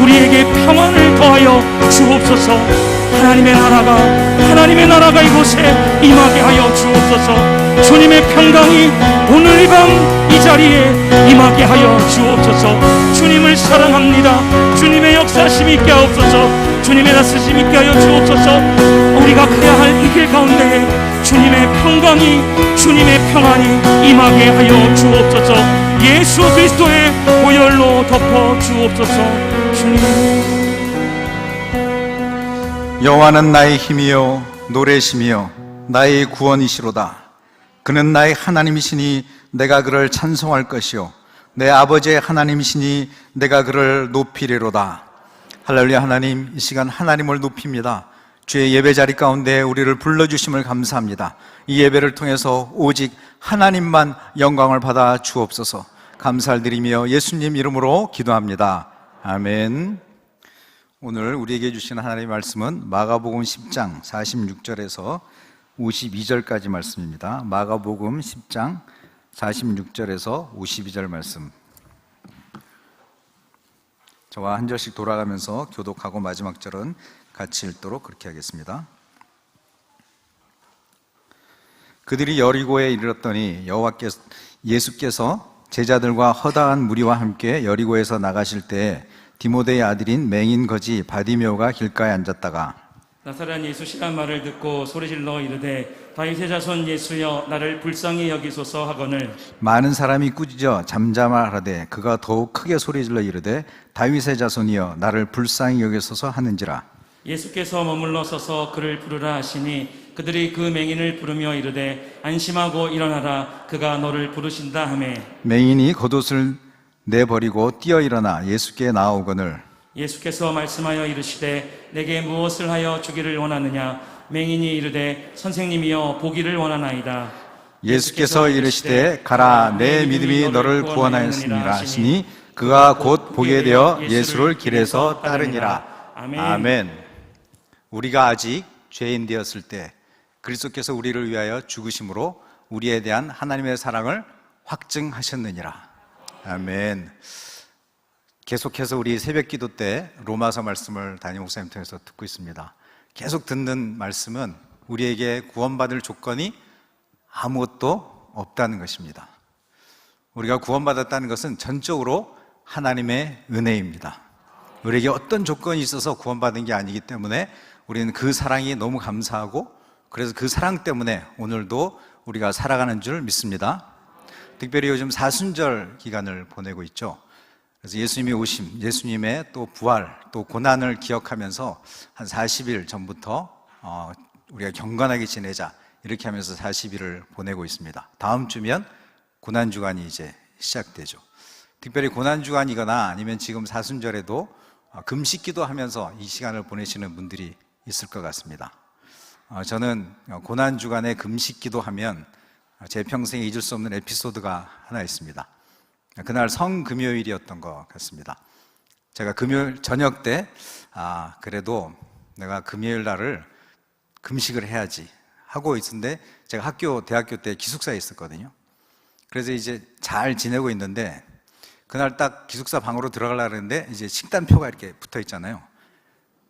우리에게 평안을 더하여 주옵소서. 하나님의 나라가 이곳에 임하게 하여 주옵소서. 주님의 평강이 오늘 이 밤 이 자리에 임하게 하여 주옵소서. 주님을 사랑합니다. 주님의 역사심 있게 하옵소서. 주님의 다스림 있게 하여 주옵소서. 우리가 가야 할 이 길 가운데에 주님의 평강이, 주님의 평안이 임하게 하여 주옵소서. 예수 그리스도의 보혈로 덮어 주옵소서. 주님. 여호와는 나의 힘이요 노래심이요 나의 구원이시로다. 그는 나의 하나님이시니 내가 그를 찬송할 것이요 내 아버지의 하나님이시니 내가 그를 높이리로다. 할렐루야. 하나님, 이 시간 하나님을 높입니다. 주의 예배 자리 가운데 우리를 불러주심을 감사합니다. 이 예배를 통해서 오직 하나님만 영광을 받아 주옵소서. 감사를 드리며 예수님 이름으로 기도합니다. 아멘. 오늘 우리에게 주신 하나님의 말씀은 마가복음 10장 46절에서 52절까지 말씀입니다. 마가복음 10장 46절에서 52절 말씀. 저와 한 절씩 돌아가면서 교독하고 마지막 절은 같이 읽도록 그렇게 하겠습니다. 그들이 여리고에 이르렀더니 예수께서 제자들과 허다한 무리와 함께 여리고에서 나가실 때에 디모데의 아들인 맹인 거지 바디메오가 길가에 앉았다가 나사렛 예수시란 말을 듣고 소리질러 이르되 다윗의 자손 예수여 나를 불쌍히 여기소서 하거늘 많은 사람이 꾸짖어 잠잠하라되 그가 더욱 크게 소리질러 이르되 다윗의 자손이여 나를 불쌍히 여기소서 하는지라. 예수께서 머물러 서서 그를 부르라 하시니 그들이 그 맹인을 부르며 이르되 안심하고 일어나라 그가 너를 부르신다 하매 맹인이 겉옷을 내버리고 뛰어 일어나 예수께 나아오거늘 예수께서 말씀하여 이르시되 내게 무엇을 하여 주기를 원하느냐. 맹인이 이르되 선생님이여 보기를 원하나이다. 예수께서 이르시되 가라 내 믿음이 너를 구원하였느니라 하시니 그가 곧 보게 되어 예수를 길에서 따르니라. 아멘. 우리가 아직 죄인 되었을 때 그리스도께서 우리를 위하여 죽으심으로 우리에 대한 하나님의 사랑을 확증하셨느니라. 아멘. 계속해서 우리 새벽기도 때 로마서 말씀을 담임 목사님 통해서 듣고 있습니다. 계속 듣는 말씀은 우리에게 구원받을 조건이 아무것도 없다는 것입니다. 우리가 구원받았다는 것은 전적으로 하나님의 은혜입니다. 우리에게 어떤 조건이 있어서 구원받은 게 아니기 때문에 우리는 그 사랑이 너무 감사하고 그래서 그 사랑 때문에 오늘도 우리가 살아가는 줄 믿습니다. 특별히 요즘 사순절 기간을 보내고 있죠. 그래서 예수님이 오심, 예수님의 또 부활, 또 고난을 기억하면서 한 40일 전부터 우리가 경건하게 지내자 이렇게 하면서 40일을 보내고 있습니다. 다음 주면 고난주간이 이제 시작되죠. 특별히 고난주간이거나 아니면 지금 사순절에도 금식기도 하면서 이 시간을 보내시는 분들이 있을 것 같습니다. 저는 고난주간에 금식기도 하면 제 평생에 잊을 수 없는 에피소드가 하나 있습니다. 그날 성금요일이었던 것 같습니다. 제가 금요일 저녁 때 그래도 내가 금요일 날을 금식을 해야지 하고 있었는데 제가 대학교 때 기숙사에 있었거든요. 그래서 이제 잘 지내고 있는데 그날 딱 기숙사 방으로 들어가려고 했는데 이제 식단표가 이렇게 붙어 있잖아요.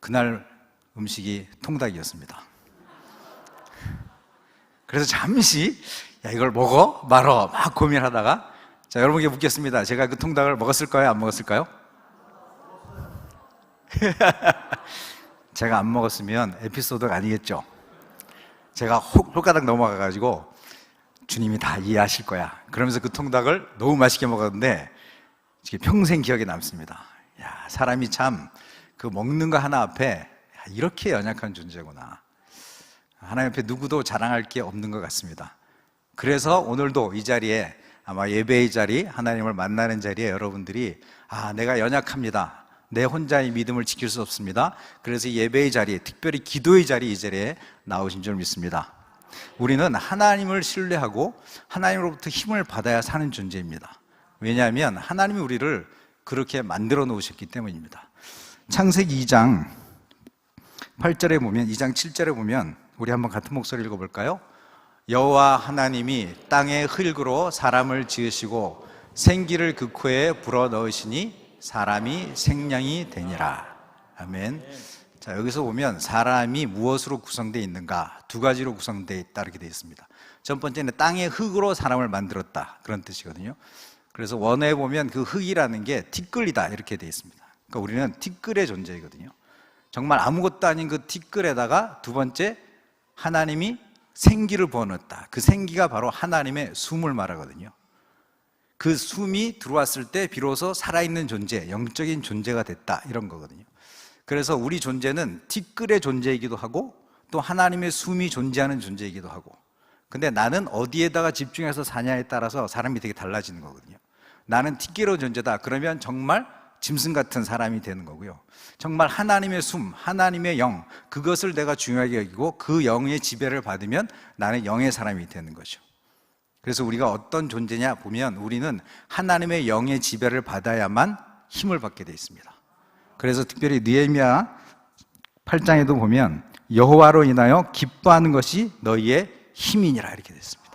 그날 음식이 통닭이었습니다. 그래서 잠시 이걸 먹어 말어 막 고민하다가 자, 여러분께 묻겠습니다. 제가 그 통닭을 먹었을까요? 안 먹었을까요? 제가 안 먹었으면 에피소드가 아니겠죠. 제가 홀가닥 넘어가가지고 주님이 다 이해하실 거야 그러면서 그 통닭을 너무 맛있게 먹었는데 평생 기억에 남습니다. 야, 사람이 참 그 먹는 거 하나 앞에 이렇게 연약한 존재구나. 하나님 앞에 누구도 자랑할 게 없는 것 같습니다. 그래서 오늘도 이 자리에 아마 예배의 자리, 하나님을 만나는 자리에 여러분들이 내가 연약합니다. 내 혼자의 믿음을 지킬 수 없습니다. 그래서 예배의 자리에, 특별히 기도의 자리 이 자리에 나오신 줄 믿습니다. 우리는 하나님을 신뢰하고 하나님으로부터 힘을 받아야 사는 존재입니다. 왜냐하면 하나님이 우리를 그렇게 만들어 놓으셨기 때문입니다. 창세기 2장 8절에 보면, 2장 7절에 보면 우리 한번 같은 목소리 읽어볼까요? 여호와 하나님이 땅의 흙으로 사람을 지으시고 생기를 그 코에 불어넣으시니 사람이 생명이 되니라. 아멘. 자, 여기서 보면 사람이 무엇으로 구성되어 있는가? 두 가지로 구성되어 있다 이렇게 되어 있습니다. 첫 번째는 땅의 흙으로 사람을 만들었다 그런 뜻이거든요. 그래서 원어에 보면 그 흙이라는 게 티끌이다 이렇게 되어 있습니다. 그러니까 우리는 티끌의 존재이거든요. 정말 아무것도 아닌 그 티끌에다가 두 번째, 하나님이 생기를 부어넣었다. 그 생기가 바로 하나님의 숨을 말하거든요. 그 숨이 들어왔을 때 비로소 살아있는 존재, 영적인 존재가 됐다 이런 거거든요. 그래서 우리 존재는 티끌의 존재이기도 하고 또 하나님의 숨이 존재하는 존재이기도 하고, 근데 나는 어디에다가 집중해서 사냐에 따라서 사람이 되게 달라지는 거거든요. 나는 티끌의 존재다 그러면 정말 짐승 같은 사람이 되는 거고요. 정말 하나님의 숨, 하나님의 영, 그것을 내가 중요하게 여기고 그 영의 지배를 받으면 나는 영의 사람이 되는 거죠. 그래서 우리가 어떤 존재냐 보면 우리는 하나님의 영의 지배를 받아야만 힘을 받게 되어 있습니다. 그래서 특별히 느헤미야 8장에도 보면 여호와로 인하여 기뻐하는 것이 너희의 힘이니라 이렇게 됐습니다.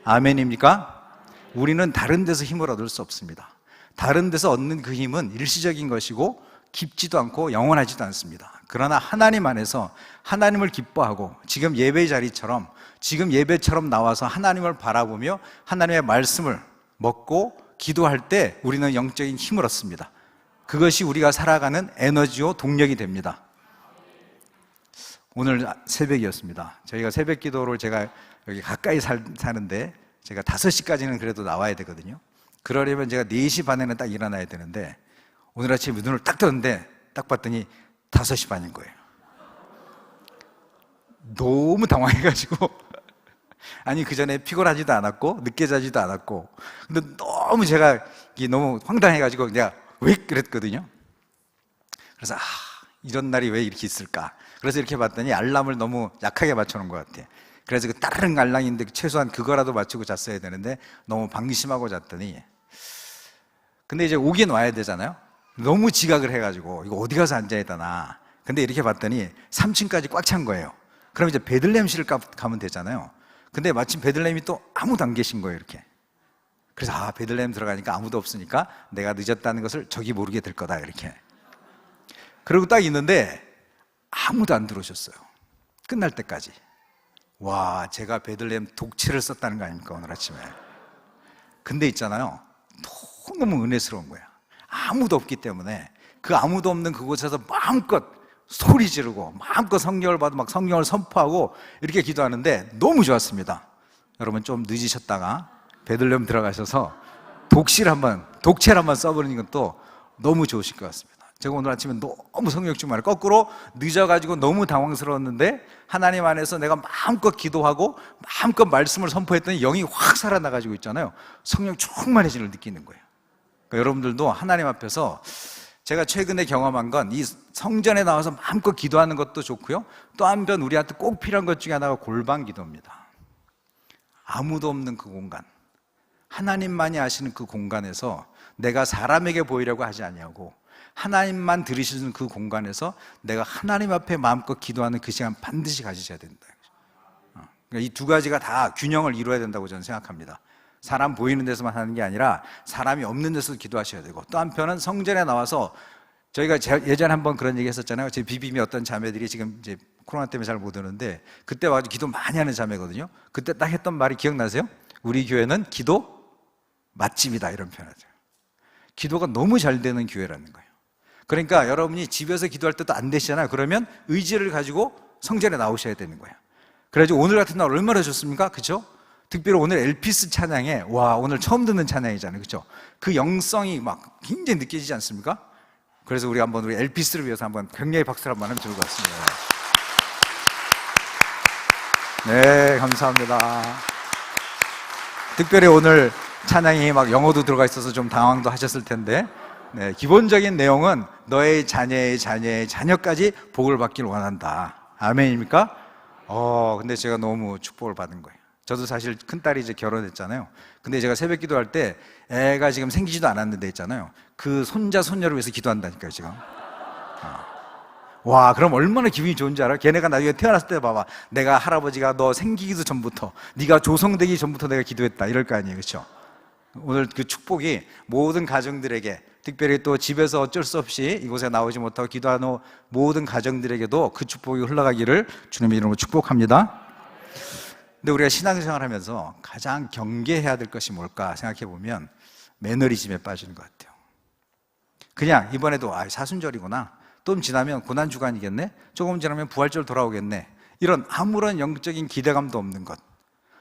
아멘입니까? 우리는 다른 데서 힘을 얻을 수 없습니다. 다른 데서 얻는 그 힘은 일시적인 것이고 깊지도 않고 영원하지도 않습니다. 그러나 하나님 안에서 하나님을 기뻐하고 지금 예배 자리처럼 지금 예배처럼 나와서 하나님을 바라보며 하나님의 말씀을 먹고 기도할 때 우리는 영적인 힘을 얻습니다. 그것이 우리가 살아가는 에너지요 동력이 됩니다. 오늘 새벽이었습니다. 저희가 새벽 기도를 제가 여기 가까이 사는데 제가 5시까지는 그래도 나와야 되거든요. 그러려면 제가 4시 반에는 딱 일어나야 되는데 오늘 아침에 눈을 딱 떴는데 딱 봤더니 5시 반인 거예요. 너무 당황해가지고 아니 그 전에 피곤하지도 않았고 늦게 자지도 않았고 근데 너무 제가 너무 황당해가지고 내가 왜 그랬거든요. 그래서 이런 날이 왜 이렇게 있을까. 그래서 이렇게 봤더니 알람을 너무 약하게 맞춰놓은 것 같아. 그래서 그 따르릉 알람인데 최소한 그거라도 맞추고 잤어야 되는데 너무 방심하고 잤더니, 근데 이제 오긴 와야 되잖아요. 너무 지각을 해가지고 이거 어디 가서 앉아야 되나. 근데 이렇게 봤더니 3층까지 꽉 찬 거예요. 그럼 이제 베들레헴실 가면 되잖아요. 근데 마침 베들레헴이 또 아무도 안 계신 거예요 이렇게. 그래서 베들레헴 들어가니까 아무도 없으니까 내가 늦었다는 것을 저기 모르게 될 거다 이렇게. 그러고 딱 있는데 아무도 안 들어오셨어요. 끝날 때까지. 와, 제가 베들레헴 독치를 썼다는 거 아닙니까 오늘 아침에. 근데 있잖아요, 너무 은혜스러운 거야. 아무도 없기 때문에 그 아무도 없는 그곳에서 마음껏 소리 지르고 마음껏 성경을 봐도 막 성경을 선포하고 이렇게 기도하는데 너무 좋았습니다. 여러분 좀 늦으셨다가 베들레헴 들어가셔서 독채를 한번 써보는 건 또 너무 좋으실 것 같습니다. 제가 오늘 아침에 너무 성령 충만을 거꾸로 늦어가지고 너무 당황스러웠는데 하나님 안에서 내가 마음껏 기도하고 마음껏 말씀을 선포했더니 영이 확 살아나가지고 있잖아요. 성령 충만해짐을 느끼는 거예요. 그러니까 여러분들도 하나님 앞에서, 제가 최근에 경험한 건 이 성전에 나와서 마음껏 기도하는 것도 좋고요, 또 한편 우리한테 꼭 필요한 것 중에 하나가 골방 기도입니다. 아무도 없는 그 공간, 하나님만이 아시는 그 공간에서 내가 사람에게 보이려고 하지 아니하고 하나님만 들으시는 그 공간에서 내가 하나님 앞에 마음껏 기도하는 그 시간 반드시 가지셔야 된다. 그러니까 이 두 가지가 다 균형을 이루어야 된다고 저는 생각합니다. 사람 보이는 데서만 하는 게 아니라 사람이 없는 데서도 기도하셔야 되고, 또 한편은 성전에 나와서 저희가 예전에 한번 그런 얘기 했었잖아요. 제 비빔이 어떤 자매들이 지금 이제 코로나 때문에 잘 못 오는데 그때 와서 기도 많이 하는 자매거든요. 그때 딱 했던 말이 기억나세요? 우리 교회는 기도 맛집이다 이런 표현하죠. 기도가 너무 잘 되는 교회라는 거예요. 그러니까 여러분이 집에서 기도할 때도 안 되시잖아요. 그러면 의지를 가지고 성전에 나오셔야 되는 거예요. 그래가지고 오늘 같은 날 얼마나 좋습니까? 그렇죠? 특별히 오늘 엘피스 찬양에, 와, 오늘 처음 듣는 찬양이잖아요. 그렇죠? 그 영성이 막 굉장히 느껴지지 않습니까? 그래서 우리 한번 우리 엘피스를 위해서 한번 격려의 박수를 한번 하면 좋을 것 같습니다. 네, 감사합니다. 특별히 오늘 찬양이 막 영어도 들어가 있어서 좀 당황도 하셨을 텐데, 네, 기본적인 내용은 너의 자녀의 자녀의 자녀까지 복을 받길 원한다. 아멘입니까? 근데 제가 너무 축복을 받은 거예요. 저도 사실 큰딸이 이제 결혼했잖아요. 근데 제가 새벽 기도할 때 애가 지금 생기지도 않았는데 있잖아요. 그 손자, 손녀를 위해서 기도한다니까요, 지금. 와, 그럼 얼마나 기분이 좋은지 알아요? 걔네가 나중에 태어났을 때 봐봐. 내가 할아버지가 너 생기기도 전부터, 네가 조성되기 전부터 내가 기도했다. 이럴 거 아니에요, 그렇죠? 오늘 그 축복이 모든 가정들에게, 특별히 또 집에서 어쩔 수 없이 이곳에 나오지 못하고 기도하는 모든 가정들에게도 그 축복이 흘러가기를 주님의 이름으로 축복합니다. 근데 우리가 신앙생활 하면서 가장 경계해야 될 것이 뭘까 생각해 보면 매너리즘에 빠지는 것 같아요. 그냥 이번에도 사순절이구나, 좀 지나면 고난주간이겠네, 조금 지나면 부활절 돌아오겠네, 이런 아무런 영적인 기대감도 없는 것,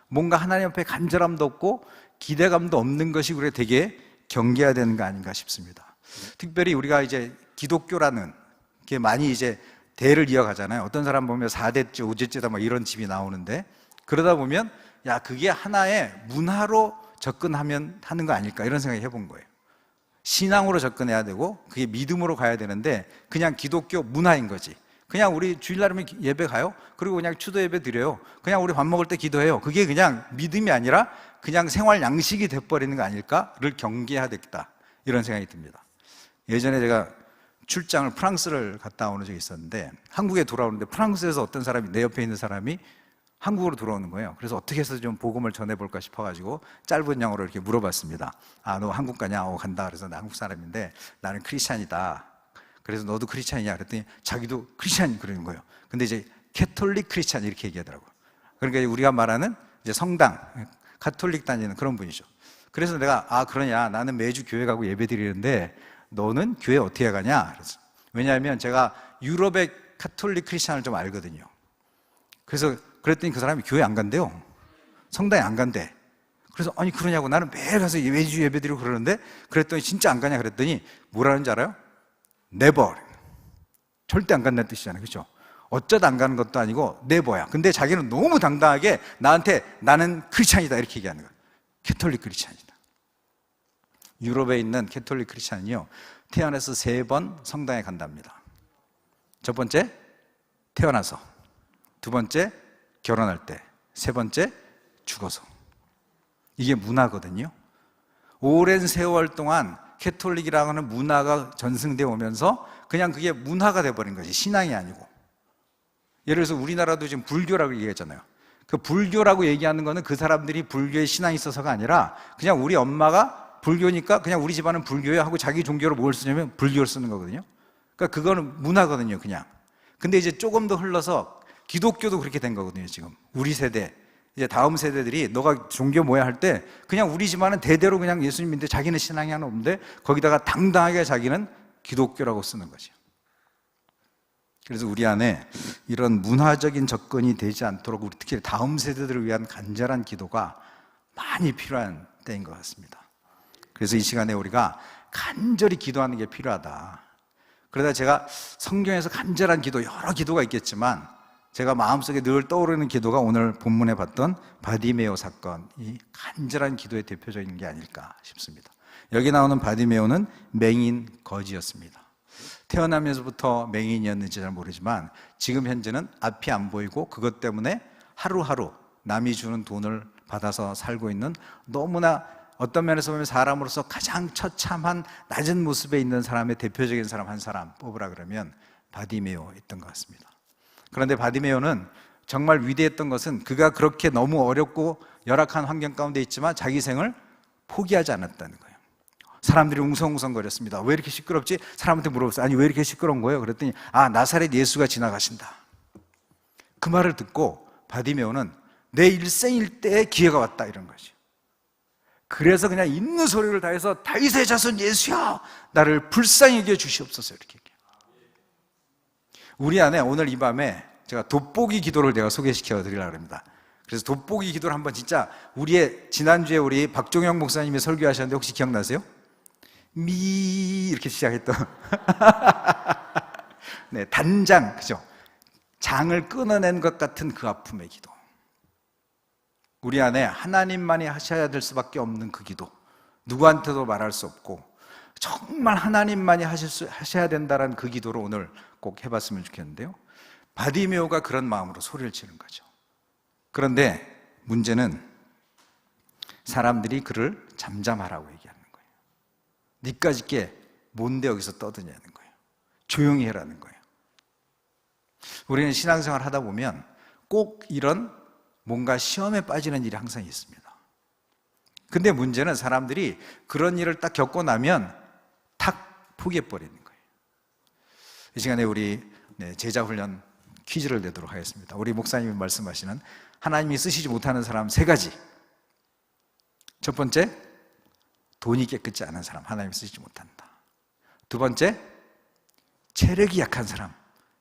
뭔가 하나님 앞에 간절함도 없고 기대감도 없는 것이 우리가 되게 경계해야 되는 거 아닌가 싶습니다. 특별히 우리가 이제 기독교라는 게 많이 이제 대를 이어가잖아요. 어떤 사람 보면 4대째, 5대째다 막 이런 집이 나오는데, 그러다 보면 그게 하나의 문화로 접근하면 하는 거 아닐까 이런 생각이 해본 거예요. 신앙으로 접근해야 되고 그게 믿음으로 가야 되는데 그냥 기독교 문화인 거지. 그냥 우리 주일날이면 예배 가요, 그리고 그냥 추도 예배 드려요, 그냥 우리 밥 먹을 때 기도해요, 그게 그냥 믿음이 아니라 그냥 생활 양식이 돼버리는 거 아닐까를 경계해야 되겠다 이런 생각이 듭니다. 예전에 제가 출장을 프랑스를 갔다 오는 적이 있었는데, 한국에 돌아오는데 프랑스에서 어떤 사람이, 내 옆에 있는 사람이 한국으로 들어오는 거예요. 그래서 어떻게 해서 좀 복음을 전해볼까 싶어가지고 짧은 영어로 이렇게 물어봤습니다. 너 한국 가냐? 간다. 그래서 나 한국 사람인데 나는 크리스찬이다. 그래서 너도 크리스찬이냐? 그랬더니 자기도 크리스찬 그러는 거예요. 근데 이제 캐톨릭 크리스찬 이렇게 얘기하더라고요. 그러니까 우리가 말하는 이제 성당, 가톨릭 다니는 그런 분이죠. 그래서 내가 그러냐, 나는 매주 교회 가고 예배 드리는데 너는 교회 어떻게 가냐? 그래서 왜냐하면 제가 유럽의 가톨릭 크리스찬을 좀 알거든요. 그래서 그랬더니 그 사람이 교회 안 간대요. 성당에 안 간대. 그래서 아니 그러냐고, 나는 매일 가서 매주 예배 드리고 그러는데, 그랬더니 진짜 안 가냐 그랬더니 뭐라는지 알아요? never. 절대 안 간다는 뜻이잖아요. 그렇죠? 어쩌다 안 가는 것도 아니고 never야. 근데 자기는 너무 당당하게 나한테 나는 크리스찬이다 이렇게 얘기하는 거예요. 캐톨릭 크리스찬이다. 유럽에 있는 캐톨릭 크리스찬이요, 태어나서 3번 성당에 간답니다. 첫 번째 태어나서, 두 번째 결혼할 때, 세 번째 죽어서. 이게 문화거든요. 오랜 세월 동안 캐톨릭이라고 하는 문화가 전승되어 오면서 그냥 그게 문화가 돼버린 거지, 신앙이 아니고. 예를 들어서 우리나라도 지금 불교라고 얘기했잖아요. 그 불교라고 얘기하는 거는 그 사람들이 불교에 신앙이 있어서가 아니라 그냥 우리 엄마가 불교니까 그냥 우리 집안은 불교야 하고 자기 종교로 뭘 쓰냐면 불교를 쓰는 거거든요. 그러니까 그거는 문화거든요, 그냥. 근데 이제 조금 더 흘러서 기독교도 그렇게 된 거거든요, 지금. 우리 세대, 이제 다음 세대들이 너가 종교 뭐야 할 때 그냥 우리 집안은 대대로 그냥 예수님인데 자기는 신앙이 하나 없는데 거기다가 당당하게 자기는 기독교라고 쓰는 거죠. 그래서 우리 안에 이런 문화적인 접근이 되지 않도록 우리 특히 다음 세대들을 위한 간절한 기도가 많이 필요한 때인 것 같습니다. 그래서 이 시간에 우리가 간절히 기도하는 게 필요하다. 그러다 제가 성경에서 간절한 기도, 여러 기도가 있겠지만 제가 마음속에 늘 떠오르는 기도가 오늘 본문에 봤던 바디메오 사건, 이 간절한 기도의 대표적인 게 아닐까 싶습니다. 여기 나오는 바디메오는 맹인 거지였습니다. 태어나면서부터 맹인이었는지 잘 모르지만 지금 현재는 앞이 안 보이고 그것 때문에 하루하루 남이 주는 돈을 받아서 살고 있는, 너무나 어떤 면에서 보면 사람으로서 가장 처참한 낮은 모습에 있는 사람의 대표적인 사람 한 사람 뽑으라 그러면 바디메오였던 것 같습니다. 그런데 바디메오는 정말 위대했던 것은 그가 그렇게 너무 어렵고 열악한 환경 가운데 있지만 자기 생을 포기하지 않았다는 거예요. 사람들이 웅성웅성거렸습니다. 왜 이렇게 시끄럽지? 사람한테 물어봤어요. 아니 왜 이렇게 시끄러운 거예요? 그랬더니 나사렛 예수가 지나가신다. 그 말을 듣고 바디메오는 내 일생일대의 기회가 왔다 이런 거죠. 그래서 그냥 있는 소리를 다해서 다윗의 자손 예수야, 나를 불쌍히 여겨 주시옵소서 이렇게 얘기해요. 우리 안에 오늘 이 밤에 제가 돋보기 기도를 제가 소개시켜 드리려고 합니다. 그래서 돋보기 기도를 한번 진짜 지난주에 우리 박종영 목사님이 설교하셨는데 혹시 기억나세요? 이렇게 시작했던 네, 단장, 그죠? 장을 끊어낸 것 같은 그 아픔의 기도. 우리 안에 하나님만이 하셔야 될 수밖에 없는 그 기도, 누구한테도 말할 수 없고 정말 하나님만이 하셔야 된다는 그 기도를 오늘 꼭 해봤으면 좋겠는데요, 바디메오가 그런 마음으로 소리를 치는 거죠. 그런데 문제는 사람들이 그를 잠잠하라고 얘기하는 거예요. 니까짓 게 뭔데 여기서 떠드냐는 거예요. 조용히 해라는 거예요. 우리는 신앙생활 하다 보면 꼭 이런 뭔가 시험에 빠지는 일이 항상 있습니다. 근데 문제는 사람들이 그런 일을 딱 겪고 나면 탁 포기해버리는 거예요. 이 시간에 우리 제자 훈련 퀴즈를 내도록 하겠습니다. 우리 목사님이 말씀하시는 하나님이 쓰시지 못하는 사람 3가지. 첫 번째, 돈이 깨끗지 않은 사람 하나님이 쓰지 못한다. 두 번째, 체력이 약한 사람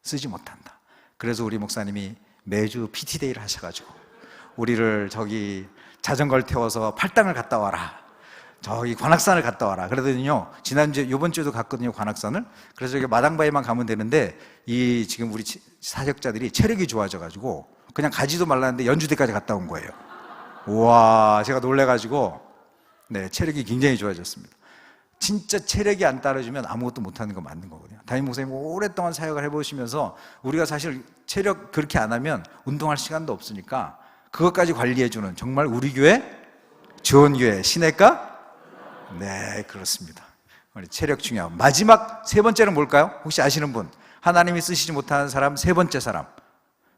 쓰지 못한다. 그래서 우리 목사님이 매주 PT데이를 하셔가지고 우리를 저기 자전거를 태워서 팔당을 갔다 와라, 저기 관악산을 갔다 와라 그러더니요, 지난주에 이번 주에도 갔거든요, 관악산을. 그래서 여기 마당바위만 가면 되는데 이 지금 우리 사역자들이 체력이 좋아져가지고 그냥 가지도 말랐는데 연주대까지 갔다 온 거예요. 우와, 제가 놀래가지고 체력이 굉장히 좋아졌습니다. 진짜 체력이 안 따라주면 아무것도 못하는 거 맞는 거거든요. 담임 목사님 오랫동안 사역을 해보시면서 우리가 사실 체력 그렇게 안 하면 운동할 시간도 없으니까 그것까지 관리해주는 정말 우리 교회 좋은 교회 시내가? 네, 그렇습니다. 우리 체력 중요하고, 마지막 3번째는 뭘까요? 혹시 아시는 분? 하나님이 쓰시지 못하는 사람 3번째 사람,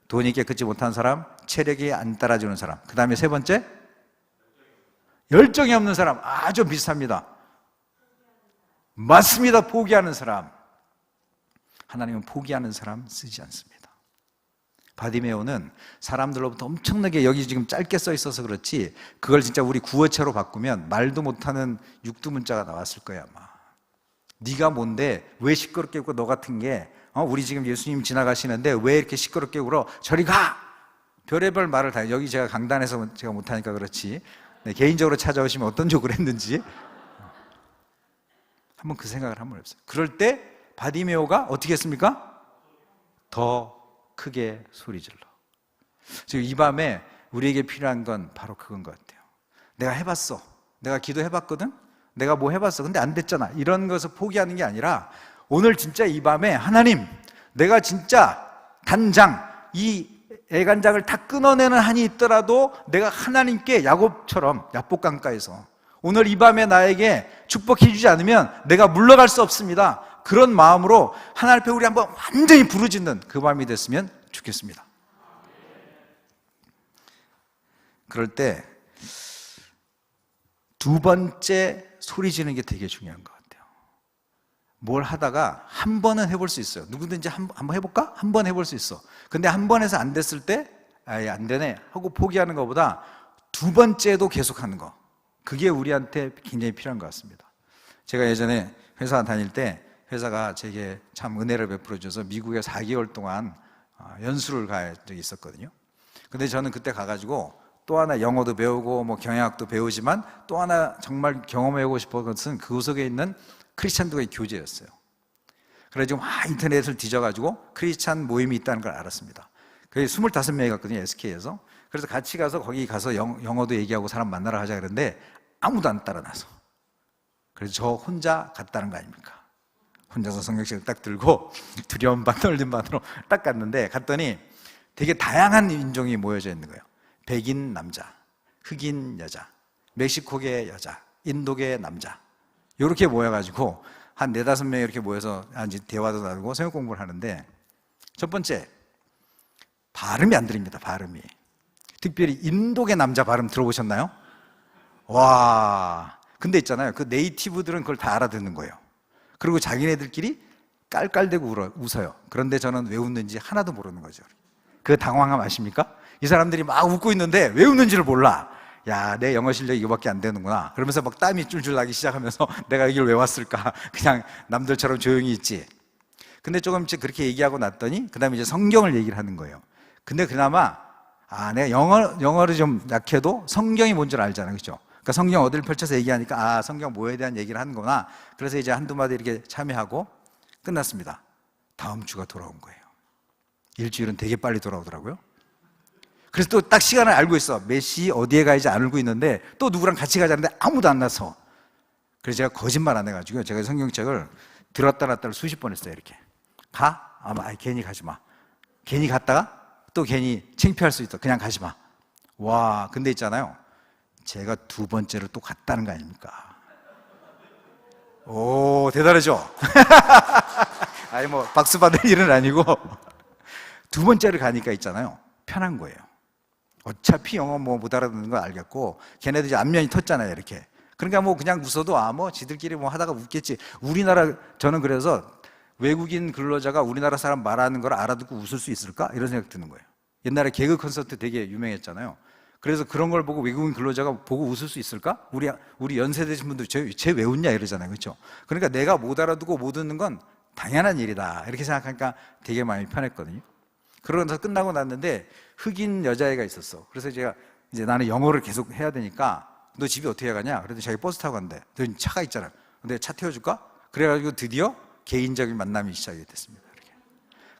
돈이 깨끗지 못한 사람, 체력이 안 따라주는 사람, 그 다음에 3번째 열정이 없는 사람. 아주 비슷합니다. 맞습니다. 포기하는 사람. 하나님은 포기하는 사람 쓰지 않습니다. 바디메오는 사람들로부터 엄청나게, 여기 지금 짧게 써 있어서 그렇지 그걸 진짜 우리 구어체로 바꾸면 말도 못하는 육두문자가 나왔을 거야 아마. 네가 뭔데 왜 시끄럽게 굴어, 너 같은 게 우리 지금 예수님 지나가시는데 왜 이렇게 시끄럽게 굴어, 저리 가! 별의별 말을 다. 여기 제가 강단에서 제가 못하니까 그렇지 개인적으로 찾아오시면 어떤 욕을 했는지 한번 그 생각을 한번 해보세요. 그럴 때 바디메오가 어떻게 했습니까? 더 크게 소리질러. 지금 이 밤에 우리에게 필요한 건 바로 그건 것 같아요. 내가 해봤어, 내가 기도해봤거든, 내가 뭐 해봤어, 근데 안 됐잖아, 이런 것을 포기하는 게 아니라 오늘 진짜 이 밤에 하나님, 내가 진짜 간장, 이 애간장을 다 끊어내는 한이 있더라도 내가 하나님께 야곱처럼 야복강가에서 오늘 이 밤에 나에게 축복해 주지 않으면 내가 물러갈 수 없습니다. 그런 마음으로 하나님 앞에 우리 한번 완전히 부르짖는 그 밤이 됐으면 좋겠습니다. 그럴 때 2번째 소리 지르는 게 되게 중요한 것 같아요. 뭘 하다가 한 번은 해볼 수 있어요. 누구든지 한번 해볼까? 한 번 해볼 수 있어. 근데 한 번에서 안 됐을 때 아예 안 되네 하고 포기하는 것보다 2번째도 계속하는 거, 그게 우리한테 굉장히 필요한 것 같습니다. 제가 예전에 회사 다닐 때 회사가 제게 참 은혜를 베풀어 줘서 미국에 4개월 동안 연수를 간 적이 있었거든요. 근데 저는 그때 가가지고 또 하나 영어도 배우고 뭐 경영학도 배우지만 또 하나 정말 경험해보고 싶은 것은 그 속에 있는 크리스찬들과의 교제였어요. 그래서 막 인터넷을 뒤져가지고 크리스찬 모임이 있다는 걸 알았습니다. 그게 25명이 갔거든요, SK에서. 그래서 같이 가서 거기 가서 영어도 얘기하고 사람 만나러 가자 그랬는데 아무도 안 따라나서. 그래서 저 혼자 갔다는 거 아닙니까? 혼자서 성경책을 딱 들고 두려움 반 떨림 반으로 딱 갔는데, 갔더니 되게 다양한 인종이 모여져 있는 거예요. 백인 남자, 흑인 여자, 멕시코계 여자, 인도계 남자, 이렇게 모여가지고 한 4-5명이 이렇게 모여서 이제 대화도 나누고 성경 공부를 하는데, 첫 번째, 발음이 안 들립니다. 발음이. 특별히 인도계 남자 발음 들어보셨나요? 와, 근데 있잖아요, 그 네이티브들은 그걸 다 알아듣는 거예요. 그리고 자기네들끼리 깔깔대고 웃어요. 그런데 저는 왜 웃는지 하나도 모르는 거죠. 그 당황함 아십니까? 이 사람들이 막 웃고 있는데 왜 웃는지를 몰라. 야, 내 영어 실력이 이거밖에 안 되는구나. 그러면서 막 땀이 줄줄 나기 시작하면서 내가 여기를 왜 왔을까? 그냥 남들처럼 조용히 있지. 근데 조금씩 그렇게 얘기하고 났더니 그 다음에 이제 성경을 얘기를 하는 거예요. 근데 그나마 내가 영어를 좀 약해도 성경이 뭔 줄 알잖아요, 그렇죠? 그러니까 성경 어디를 펼쳐서 얘기하니까 성경 뭐에 대한 얘기를 하는구나. 그래서 이제 한두 마디 이렇게 참여하고 끝났습니다. 다음 주가 돌아온 거예요. 일주일은 되게 빨리 돌아오더라고요. 그래서 또 딱 시간을 알고 있어. 몇 시 어디에 가야지 알고 있는데 또 누구랑 같이 가자는데 아무도 안 나서. 그래서 제가 거짓말 안 해가지고요, 제가 성경책을 들었다 놨다를 수십 번 했어요. 이렇게 가? 괜히 가지 마. 괜히 갔다가 또 괜히 창피할 수 있어. 그냥 가지 마. 와, 근데 있잖아요, 제가 2번째로 또 갔다는 거 아닙니까? 오, 대단하죠? 아니 뭐 박수 받을 일은 아니고 2번째를 가니까 있잖아요, 편한 거예요. 어차피 영어 뭐 못 알아듣는 거 알겠고 걔네들 이제 안면이 텄잖아요 이렇게. 그러니까 뭐 그냥 웃어도 뭐 지들끼리 뭐 하다가 웃겠지. 우리나라 저는 그래서 외국인 근로자가 우리나라 사람 말하는 걸 알아듣고 웃을 수 있을까? 이런 생각 드는 거예요. 옛날에 개그 콘서트 되게 유명했잖아요. 그래서 그런 걸 보고 외국인 근로자가 보고 웃을 수 있을까? 우리 연세 되신 분들 쟤 왜 웃냐 이러잖아요. 그렇죠? 그러니까 내가 못 알아듣고 못 웃는 건 당연한 일이다. 이렇게 생각하니까 되게 마음이 편했거든요. 그러면서 끝나고 났는데 흑인 여자애가 있었어. 그래서 제가 이제 나는 영어를 계속 해야 되니까 너 집에 어떻게 가냐? 그래도 자기 버스 타고 간대. 너 차가 있잖아. 근데 차 태워줄까? 그래가지고 드디어 개인적인 만남이 시작이 됐습니다. 이렇게.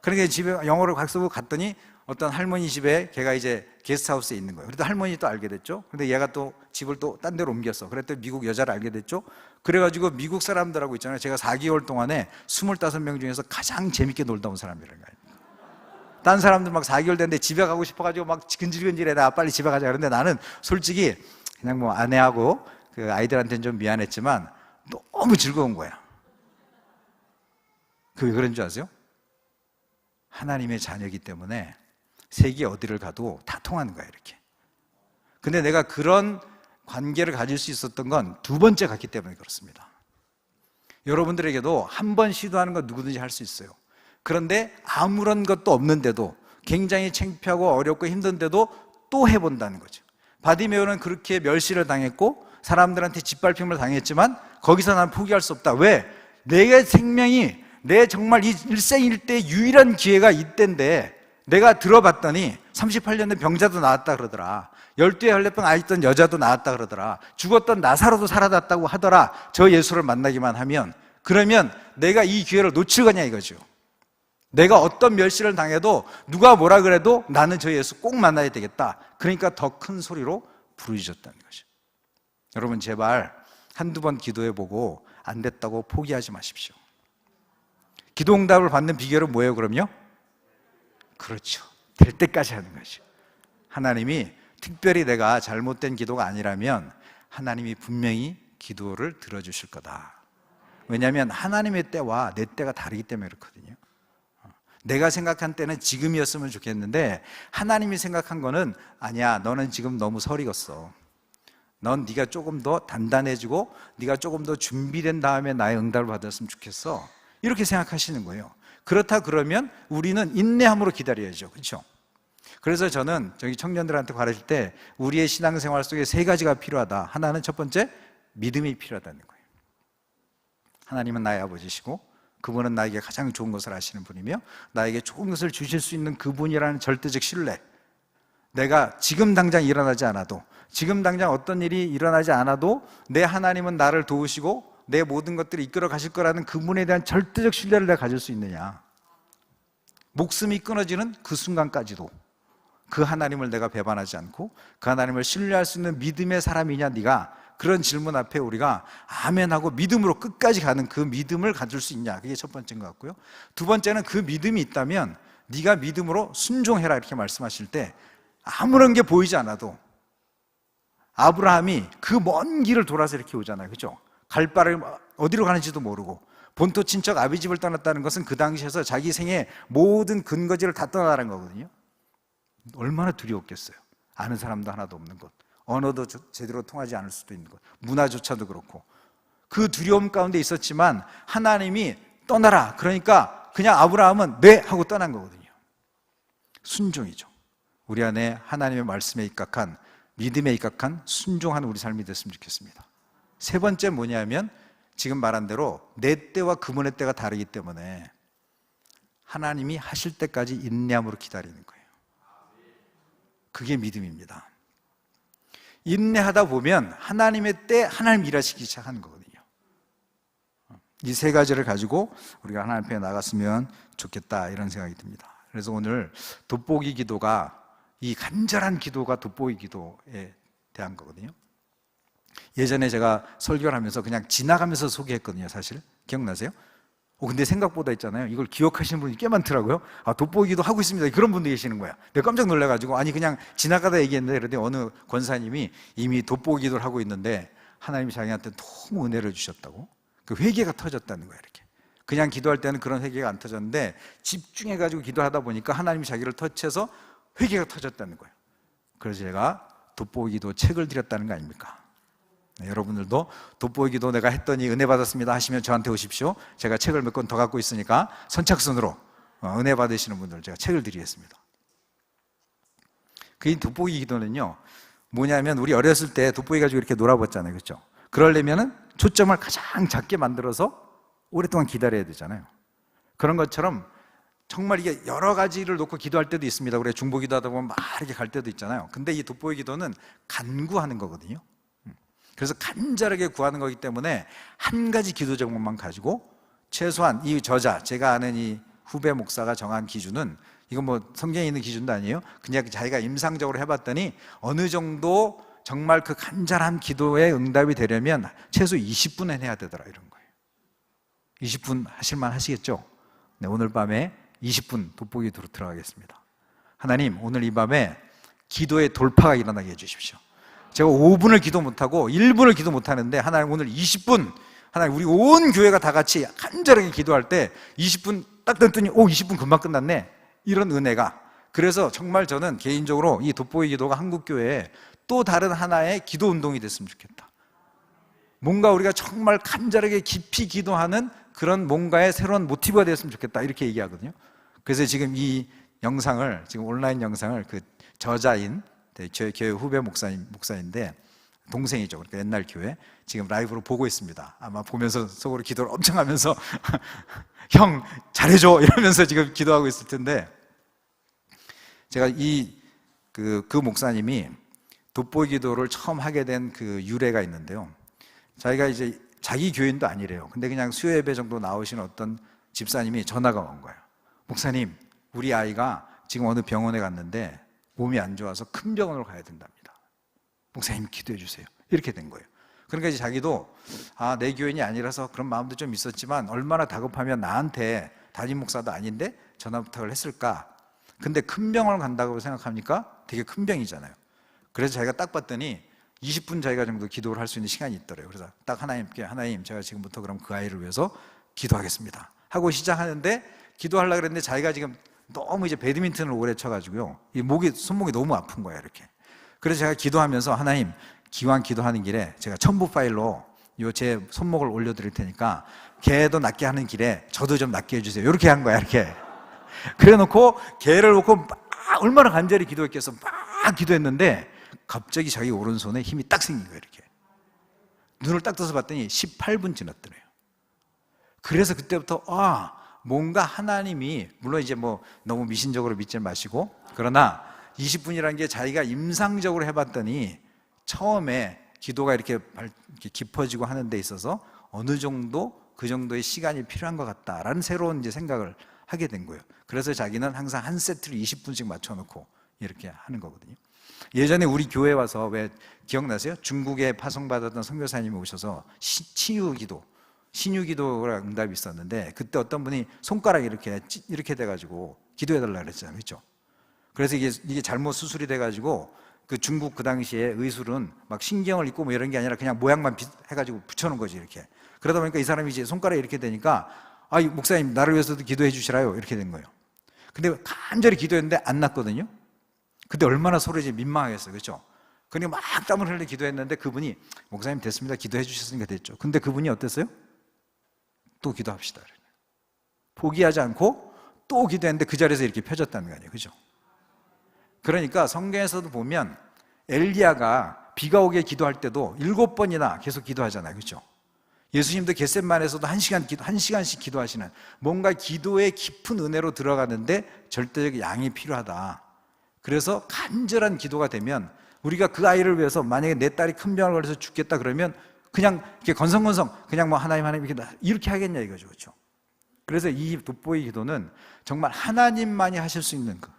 그러니까 집에 영어를 각서고 갔더니 어떤 할머니 집에 걔가 이제 게스트하우스에 있는 거예요. 그래도 할머니 또 알게 됐죠. 근데 얘가 또 집을 또 딴 데로 옮겼어. 그랬더니 미국 여자를 알게 됐죠. 그래가지고 미국 사람들하고 있잖아요. 제가 4개월 동안에 25명 중에서 가장 재밌게 놀다 온 사람이라는 거예요. 딴 사람들 막 4개월 됐는데 집에 가고 싶어가지고 막 근질근질해. 나 빨리 집에 가자. 그런데 나는 솔직히 그냥 뭐 아내하고 그 아이들한테는 좀 미안했지만 너무 즐거운 거야. 그게 그런 줄 아세요? 하나님의 자녀이기 때문에 세계 어디를 가도 다 통하는 거야 이렇게. 근데 내가 그런 관계를 가질 수 있었던 건 두 번째 갔기 때문에 그렇습니다. 여러분들에게도 한 번 시도하는 건 누구든지 할 수 있어요. 그런데 아무런 것도 없는데도 굉장히 창피하고 어렵고 힘든데도 또 해본다는 거죠. 바디메오는 그렇게 멸시를 당했고 사람들한테 짓밟힘을 당했지만 거기서 난 포기할 수 없다. 왜? 내 생명이 내 정말 이 일생일대 유일한 기회가 이때인데 내가 들어봤더니 38년 된 병자도 나았다 그러더라. 12의 혈레병 앓던 여자도 나았다 그러더라. 죽었던 나사로도 살아났다고 하더라. 저 예수를 만나기만 하면. 그러면 내가 이 기회를 놓칠 거냐 이거죠. 내가 어떤 멸시를 당해도 누가 뭐라 그래도 나는 저 예수 꼭 만나야 되겠다. 그러니까 더 큰 소리로 부르짖었다는 거죠. 여러분 제발 한두 번 기도해보고 안 됐다고 포기하지 마십시오. 기도 응답을 받는 비결은 뭐예요 그럼요? 그렇죠. 될 때까지 하는 거죠. 하나님이 특별히 내가 잘못된 기도가 아니라면 하나님이 분명히 기도를 들어주실 거다. 왜냐하면 하나님의 때와 내 때가 다르기 때문에 그렇거든요. 내가 생각한 때는 지금이었으면 좋겠는데 하나님이 생각한 거는 아니야, 너는 지금 너무 설익었어. 넌 네가 조금 더 단단해지고 네가 조금 더 준비된 다음에 나의 응답을 받았으면 좋겠어. 이렇게 생각하시는 거예요. 그렇다 그러면 우리는 인내함으로 기다려야죠. 그렇죠? 그래서 저는 저기 청년들한테 가르칠 때 우리의 신앙생활 속에 세 가지가 필요하다. 하나는 첫 번째, 믿음이 필요하다는 거예요. 하나님은 나의 아버지시고 그분은 나에게 가장 좋은 것을 아시는 분이며 나에게 좋은 것을 주실 수 있는 그분이라는 절대적 신뢰. 내가 지금 당장 일어나지 않아도, 지금 당장 어떤 일이 일어나지 않아도 내 하나님은 나를 도우시고 내 모든 것들을 이끌어 가실 거라는 그분에 대한 절대적 신뢰를 내가 가질 수 있느냐. 목숨이 끊어지는 그 순간까지도 그 하나님을 내가 배반하지 않고 그 하나님을 신뢰할 수 있는 믿음의 사람이냐 네가. 그런 질문 앞에 우리가 아멘하고 믿음으로 끝까지 가는 그 믿음을 가질 수 있냐. 그게 첫 번째인 것 같고요. 두 번째는 그 믿음이 있다면 네가 믿음으로 순종해라 이렇게 말씀하실 때 아무런 게 보이지 않아도 아브라함이 그 먼 길을 돌아서 이렇게 오잖아요. 그렇죠? 갈 바를 어디로 가는지도 모르고 본토 친척 아비집을 떠났다는 것은 그 당시에서 자기 생의 모든 근거지를 다 떠나라는 거거든요. 얼마나 두려웠겠어요. 아는 사람도 하나도 없는 곳, 언어도 제대로 통하지 않을 수도 있는 곳, 문화조차도 그렇고 그 두려움 가운데 있었지만 하나님이 떠나라 그러니까 그냥 아브라함은 네 하고 떠난 거거든요. 순종이죠. 우리 안에 하나님의 말씀에 입각한, 믿음에 입각한 순종하는 우리 삶이 됐으면 좋겠습니다. 세 번째 뭐냐면 지금 말한 대로 내 때와 그분의 때가 다르기 때문에 하나님이 하실 때까지 인내함으로 기다리는 거예요. 그게 믿음입니다. 인내하다 보면 하나님의 때 하나님 일하시기 시작하는 거거든요. 이 세 가지를 가지고 우리가 하나님 앞에 나갔으면 좋겠다 이런 생각이 듭니다. 그래서 오늘 돋보기 기도가, 이 간절한 기도가 돋보기 기도에 대한 거거든요. 예전에 제가 설교를 하면서 그냥 지나가면서 소개했거든요. 사실 기억나세요? 근데 생각보다 있잖아요, 이걸 기억하시는 분이 꽤 많더라고요. 돋보기도 하고 있습니다. 그런 분도 계시는 거야. 내가 깜짝 놀라가지고 아니 그냥 지나가다 얘기했는데, 그런데 어느 권사님이 이미 돋보기도를 하고 있는데 하나님이 자기한테 너무 은혜를 주셨다고, 그 회개가 터졌다는 거야. 이렇게 그냥 기도할 때는 그런 회개가 안 터졌는데 집중해가지고 기도하다 보니까 하나님이 자기를 터치해서 회개가 터졌다는 거예요. 그래서 제가 돋보기 기도 책을 드렸다는 거 아닙니까? 네, 여러분들도 돋보기 기도 내가 했더니 은혜 받았습니다 하시면 저한테 오십시오. 제가 책을 몇 권 더 갖고 있으니까 선착순으로 은혜 받으시는 분들 제가 책을 드리겠습니다. 그 돋보기 기도는요, 뭐냐면 우리 어렸을 때 돋보기 가지고 이렇게 놀아봤잖아요, 그렇죠? 그러려면은 초점을 가장 작게 만들어서 오랫동안 기다려야 되잖아요. 그런 것처럼 정말 이게 여러 가지를 놓고 기도할 때도 있습니다. 우리 중보 기도하다 보면 막 이렇게 갈 때도 있잖아요. 근데 이 돋보기 기도는 간구하는 거거든요. 그래서 간절하게 구하는 거기 때문에 한 가지 기도 제목만 가지고 최소한 이 저자, 제가 아는 이 후배 목사가 정한 기준은, 이건 뭐 성경에 있는 기준도 아니에요. 그냥 자기가 임상적으로 해봤더니 어느 정도 정말 그 간절한 기도에 응답이 되려면 최소 20분은 해야 되더라, 이런 거예요. 20분 하실만 하시겠죠? 네, 오늘 밤에 20분 돋보기 기도로 들어가겠습니다. 하나님, 오늘 이 밤에 기도의 돌파가 일어나게 해주십시오. 제가 5분을 기도 못하고 1분을 기도 못하는데 하나님 오늘 20분, 하나님 우리 온 교회가 다 같이 간절하게 기도할 때 20분 딱 됐더니 20분 금방 끝났네, 이런 은혜가. 그래서 정말 저는 개인적으로 이 돋보기 기도가 한국교회에 또 다른 하나의 기도 운동이 됐으면 좋겠다. 뭔가 우리가 정말 간절하게 깊이 기도하는 그런 뭔가의 새로운 모티브가 됐으면 좋겠다, 이렇게 얘기하거든요. 그래서 지금 이 영상을, 지금 온라인 영상을 그 저자인 저희 교회 후배 목사인데 동생이죠. 그러니까 옛날 교회 지금 라이브로 보고 있습니다. 아마 보면서 속으로 기도를 엄청 하면서 형 잘해줘 이러면서 지금 기도하고 있을 텐데, 제가 그 목사님이 돋보기 기도를 처음 하게 된 그 유래가 있는데요. 자기가 이제 자기 교인도 아니래요. 근데 그냥 수요 예배 정도 나오신 어떤 집사님이 전화가 온 거예요. 목사님, 우리 아이가 지금 어느 병원에 갔는데 몸이 안 좋아서 큰 병원으로 가야 된답니다. 목사님 기도해 주세요. 이렇게 된 거예요. 그러니까 이제 자기도 내 교인이 아니라서 그런 마음도 좀 있었지만 얼마나 다급하면 나한테 담임 목사도 아닌데 전화 부탁을 했을까. 근데 큰 병원을 간다고 생각하니까 되게 큰 병이잖아요. 그래서 자기가 딱 봤더니 20분 자기가 정도 기도를 할 수 있는 시간이 있더래요. 그래서 딱 하나님께, 하나님 제가 지금부터 그럼 그 아이를 위해서 기도하겠습니다 하고 시작하는데, 기도하려고 그랬는데 자기가 지금 너무 이제 배드민턴을 오래 쳐가지고요, 이 손목이 너무 아픈 거예요, 이렇게. 그래서 제가 기도하면서 하나님, 기왕 기도하는 길에 제가 첨부 파일로 제 손목을 올려드릴 테니까 걔도 낫게 하는 길에 저도 좀 낫게 해주세요, 이렇게 한 거야, 이렇게. 그래 놓고 걔를 놓고 막 얼마나 간절히 기도했겠어. 막 기도했는데 갑자기 자기 오른손에 힘이 딱 생긴 거예요, 이렇게. 눈을 딱 떠서 봤더니 18분 지났더래요. 그래서 그때부터 뭔가 하나님이, 물론 이제 뭐 너무 미신적으로 믿지 마시고, 그러나 20분이라는 게 자기가 임상적으로 해봤더니 처음에 기도가 이렇게 깊어지고 하는 데 있어서 어느 정도 그 정도의 시간이 필요한 것 같다라는 새로운 이제 생각을 하게 된 거예요. 그래서 자기는 항상 한 세트를 20분씩 맞춰놓고 이렇게 하는 거거든요. 예전에 우리 교회 와서, 왜 기억나세요? 중국에 파송받았던 선교사님이 오셔서 치유기도, 신유기도가 응답이 있었는데, 그때 어떤 분이 손가락이 이렇게 돼가지고 기도해달라 그랬잖아요, 그렇죠? 그래서 이게 잘못 수술이 돼가지고 그 중국 그 당시에 의술은 막 신경을 입고 뭐 이런 게 아니라 그냥 모양만 해가지고 붙여놓은 거지, 이렇게. 그러다 보니까 이 사람이 이제 손가락이 이렇게 되니까 목사님 나를 위해서도 기도해 주시라요, 이렇게 된 거예요. 근데 간절히 기도했는데 안 났거든요. 근데 얼마나 서로 이제 민망하겠어요, 그렇죠? 그러니까 막 땀을 흘리며 기도했는데 그분이 목사님 됐습니다, 기도해 주셨으니까 됐죠. 근데 그분이 어땠어요? 또 기도합시다. 포기하지 않고 또 기도했는데 그 자리에서 이렇게 펴졌다는 거 아니에요, 그죠? 그러니까 성경에서도 보면 엘리야가 비가 오게 기도할 때도 7번이나 계속 기도하잖아요, 그죠? 예수님도 겟셋만에서도 1시간씩 기도하시는, 뭔가 기도의 깊은 은혜로 들어가는데 절대적 양이 필요하다. 그래서 간절한 기도가 되면, 우리가 그 아이를 위해서 만약에 내 딸이 큰 병을 걸려서 죽겠다 그러면 그냥 이렇게 건성건성 그냥 뭐 하나님 이렇게 하겠냐 이거죠, 그렇죠? 그래서 이 돋보기 기도는 정말 하나님만이 하실 수 있는 거,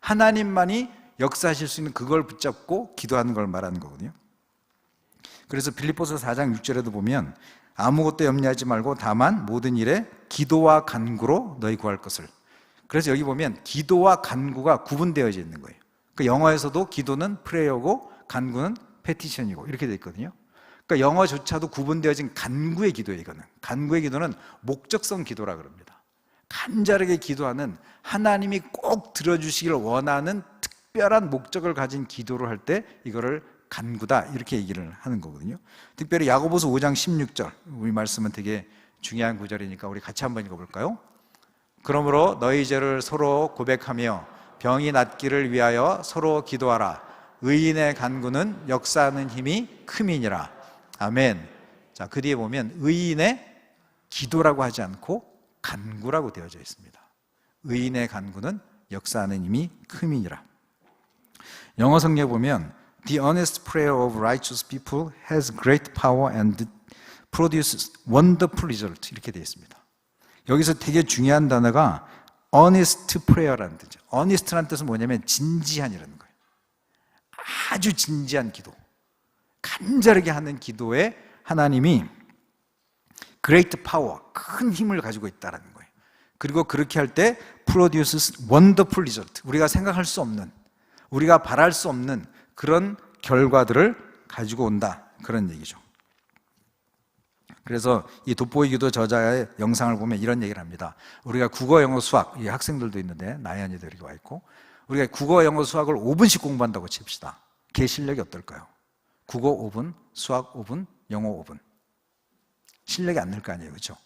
하나님만이 역사하실 수 있는 그걸 붙잡고 기도하는 걸 말하는 거거든요. 그래서 빌립보서 4장 6절에도 보면 아무것도 염려하지 말고 다만 모든 일에 기도와 간구로 너희 구할 것을. 그래서 여기 보면 기도와 간구가 구분되어져 있는 거예요. 그 영어에서도 기도는 프레이어고 간구는 페티션이고 이렇게 되어 있거든요. 그러니까 영어조차도 구분되어진 간구의 기도예요. 이거는 간구의 기도는 목적성 기도라 그럽니다. 간절하게 기도하는, 하나님이 꼭 들어주시길 원하는 특별한 목적을 가진 기도를 할 때 이거를 간구다 이렇게 얘기를 하는 거거든요. 특별히 야고보서 5장 16절, 우리 말씀은 되게 중요한 구절이니까 우리 같이 한번 읽어볼까요? 그러므로 너희 죄를 서로 고백하며 병이 낫기를 위하여 서로 기도하라. 의인의 간구는 역사하는 힘이 큼이니라. 아멘. 자, 그 뒤에 보면 의인의 기도라고 하지 않고 간구라고 되어져 있습니다. 의인의 간구는 역사하는 힘이 큼이니라. 영어 성경에 보면 The earnest prayer of righteous people has great power and produces wonderful result 이렇게 되어 있습니다. 여기서 되게 중요한 단어가 earnest prayer라는 뜻이죠. earnest라는 뜻은 뭐냐면 진지한이라는 거예요. 아주 진지한 기도, 간절하게 하는 기도에 하나님이 great power, 큰 힘을 가지고 있다는 거예요. 그리고 그렇게 할 때 produces wonderful result, 우리가 생각할 수 없는, 우리가 바랄 수 없는 그런 결과들을 가지고 온다, 그런 얘기죠. 그래서 이 돋보이 기도 저자의 영상을 보면 이런 얘기를 합니다. 우리가 국어, 영어, 수학, 이 학생들도 있는데 나연이도 이렇게 와 있고, 우리가 국어, 영어, 수학을 5분씩 공부한다고 칩시다. 걔 실력이 어떨까요? 국어 5분, 수학 5분, 영어 5분. 실력이 안 늘 거 아니에요, 그렇죠?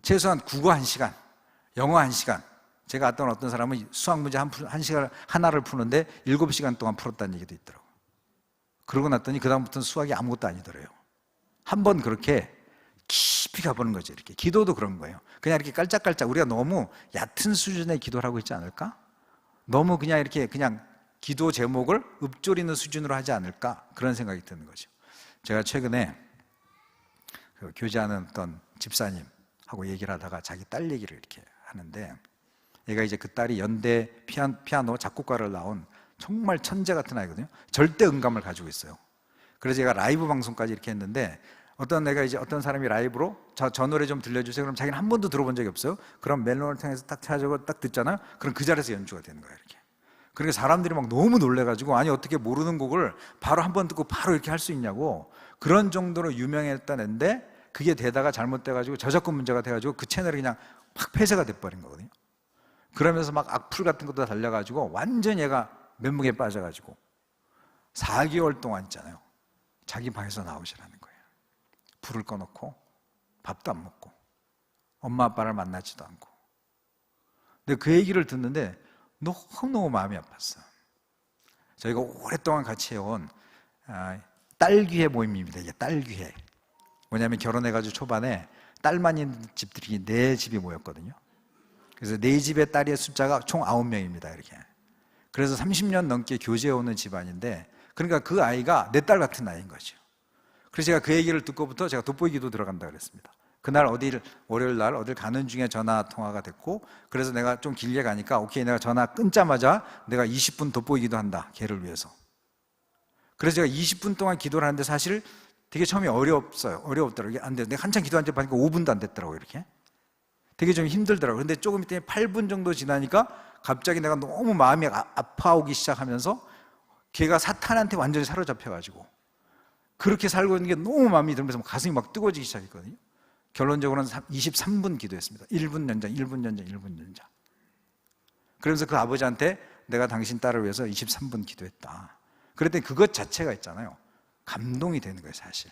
최소한 국어 1시간, 영어 1시간. 제가 봤던 어떤 사람은 수학 문제 한 시간 하나를 푸는데 7시간 동안 풀었다는 얘기도 있더라고요. 그러고 났더니 그 다음부터는 수학이 아무것도 아니더래요. 한번 그렇게 깊이 가보는 거죠. 이렇게 기도도 그런 거예요. 그냥 이렇게 깔짝깔짝 우리가 너무 얕은 수준의 기도를 하고 있지 않을까? 너무 그냥 이렇게 그냥 기도 제목을 읊조리는 수준으로 하지 않을까? 그런 생각이 드는 거죠. 제가 최근에 그 교제하는 어떤 집사님하고 얘기를 하다가 자기 딸 얘기를 이렇게 하는데, 얘가 이제 그 딸이 연대 피아노 작곡가를 나온 정말 천재 같은 아이거든요. 절대 음감을 가지고 있어요. 그래서 제가 라이브 방송까지 이렇게 했는데, 어떤 사람이 라이브로 저 노래 좀 들려주세요. 그럼 자기는 한 번도 들어본 적이 없어요. 그럼 멜론을 통해서 딱 찾아고 딱 듣잖아요. 그럼 그 자리에서 연주가 되는 거예요, 이렇게. 그러니까 사람들이 막 너무 놀래가지고, 아니 어떻게 모르는 곡을 바로 한 번 듣고 바로 이렇게 할 수 있냐고, 그런 정도로 유명했던 애인데 그게 되다가 잘못돼가지고 저작권 문제가 돼가지고 그 채널이 그냥 확 폐쇄가 돼버린 거거든요. 그러면서 막 악플 같은 것도 달려가지고 완전 얘가 멘붕에 빠져가지고 4개월 동안 있잖아요, 자기 방에서 나오시라는 거예요. 불을 꺼놓고 밥도 안 먹고 엄마 아빠를 만나지도 않고. 근데 그 얘기를 듣는데 너무너무 마음이 아팠어요. 저희가 오랫동안 같이 해온 딸귀회 모임입니다. 이게 딸귀회. 뭐냐면 결혼해가지고 초반에 딸만 있는 집들이 4집이 모였거든요. 그래서 4집의 딸의 숫자가 총 9명입니다. 이렇게. 그래서 30년 넘게 교제해오는 집안인데, 그러니까 그 아이가 내 딸 같은 아이인 거죠. 그래서 제가 그 얘기를 듣고부터 제가 돋보이 기도 들어간다 그랬습니다. 그날 월요일 날 어딜 가는 중에 전화 통화가 됐고, 그래서 내가 좀 길게 가니까 오케이, 내가 전화 끊자마자 내가 20분 돋보이 기도한다, 걔를 위해서. 그래서 제가 20분 동안 기도를 하는데 사실 되게 처음에 어려웠더라고요. 안 돼. 내가 한참 기도한 지 보니까 5분도 안 됐더라고요, 이렇게. 되게 좀 힘들더라고요. 근데 조금 있더니 8분 정도 지나니까 갑자기 내가 너무 마음이 아파오기 시작하면서 걔가 사탄한테 완전히 사로잡혀가지고 그렇게 살고 있는 게 너무 마음이 들면서 가슴이 막 뜨거워지기 시작했거든요. 결론적으로는 23분 기도했습니다. 1분 연장, 1분 연장, 1분 연장. 그러면서 그 아버지한테 내가 당신 딸을 위해서 23분 기도했다. 그랬더니 그것 자체가 있잖아요, 감동이 되는 거예요, 사실.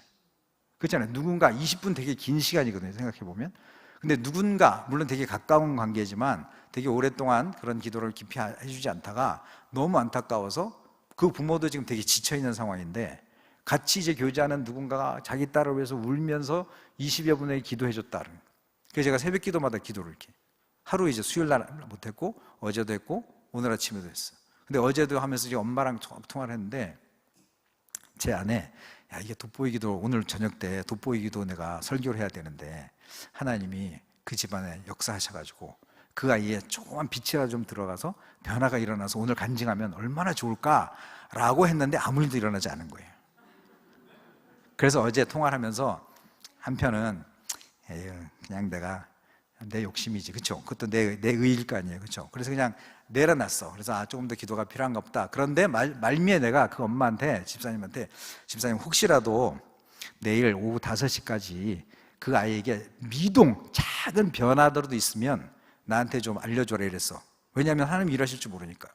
그렇잖아요. 누군가 20분 되게 긴 시간이거든요, 생각해보면. 근데 누군가, 물론 되게 가까운 관계지만 되게 오랫동안 그런 기도를 깊이 해주지 않다가 너무 안타까워서 그 부모도 지금 되게 지쳐있는 상황인데 같이 이제 교제하는 누군가가 자기 딸을 위해서 울면서 20여 분의 기도해줬다. 그래서 제가 새벽 기도마다 기도를 이렇게 하루 이제 수요일 날 못했고 어제도 했고 오늘 아침에도 했어요. 근데 어제도 하면서 이제 엄마랑 통화를 했는데 제 아내, 야, 이게 돋보이 기도, 오늘 저녁 때 돋보이 기도 내가 설교를 해야 되는데 하나님이 그 집안에 역사하셔가지고 그 아이에 조그만 빛이라도 좀 들어가서 변화가 일어나서 오늘 간증하면 얼마나 좋을까라고 했는데 아무 일도 일어나지 않은 거예요. 그래서 어제 통화를 하면서 한편은 에휴, 그냥 내 욕심이지, 그렇죠? 그것도 내 의일 거 아니에요, 그렇죠? 그래서 그냥 내려놨어. 그래서 조금 더 기도가 필요한가 보다. 그런데 말미에 내가 그 엄마한테, 집사님한테, 집사님 혹시라도 내일 오후 5시까지 그 아이에게 미동, 작은 변화라도 있으면 나한테 좀 알려줘라 이랬어. 왜냐하면 하나님 일하실 줄 모르니까요.